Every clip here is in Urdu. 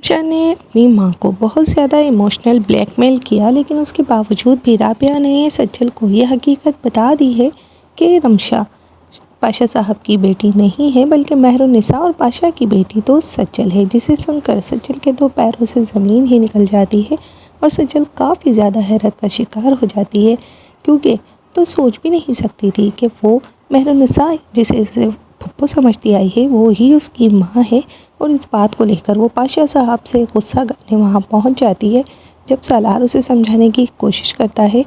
رمشا نے اپنی ماں کو بہت زیادہ ایموشنل بلیک میل کیا، لیکن اس کے باوجود بھی رابعہ نے سجل کو یہ حقیقت بتا دی ہے کہ رمشا پاشا صاحب کی بیٹی نہیں ہے بلکہ مہرالنساء اور پاشا کی بیٹی تو سجل ہے، جسے سن کر سجل کے دو پیروں سے زمین ہی نکل جاتی ہے اور سجل کافی زیادہ حیرت کا شکار ہو جاتی ہے، کیونکہ تو سوچ بھی نہیں سکتی تھی کہ وہ مہرالنساء جسے پھپھو سمجھتی آئی ہے وہ ہی اس کی ماں ہے۔ اور اس بات کو لے کر وہ پاشا صاحب سے غصہ کرنے وہاں پہنچ جاتی ہے۔ جب سالار اسے سمجھانے کی کوشش کرتا ہے،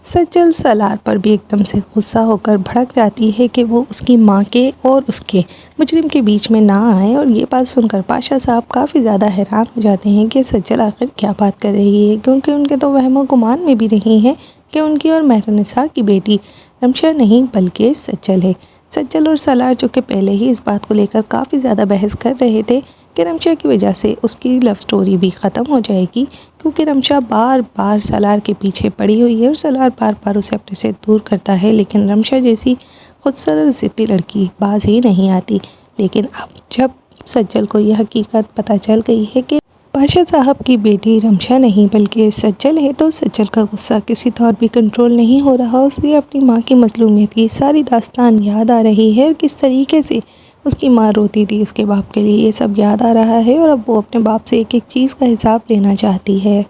سجل سالار پر بھی ایک دم سے غصہ ہو کر بھڑک جاتی ہے کہ وہ اس کی ماں کے اور اس کے مجرم کے بیچ میں نہ آئے، اور یہ بات سن کر پاشا صاحب کافی زیادہ حیران ہو جاتے ہیں کہ سجل آخر کیا بات کر رہی ہے، کیونکہ ان کے تو وہم و گمان میں بھی نہیں ہے کہ ان کی اور مہرالنساء کی بیٹی رمشا نہیں بلکہ سجل ہے۔ سجل اور سالار جو کہ پہلے ہی اس بات کو لے کر کافی زیادہ بحث کر رہے تھے کہ رمشا کی وجہ سے اس کی لو سٹوری بھی ختم ہو جائے گی، کیونکہ رمشا بار بار سالار کے پیچھے پڑی ہوئی ہے اور سالار بار بار اسے اپنے سے دور کرتا ہے، لیکن رمشا جیسی خود سر ضدی لڑکی باز ہی نہیں آتی۔ لیکن اب جب سجل کو یہ حقیقت پتہ چل گئی ہے کہ پاشا صاحب کی بیٹی رمشا نہیں بلکہ سجل ہے، تو سجل کا غصہ کسی طور بھی کنٹرول نہیں ہو رہا۔ اس لیے اپنی ماں کی مظلومیت کی ساری داستان یاد آ رہی ہے، اور کس طریقے سے اس کی ماں روتی تھی اس کے باپ کے لیے، یہ سب یاد آ رہا ہے، اور اب وہ اپنے باپ سے ایک ایک چیز کا حساب لینا چاہتی ہے۔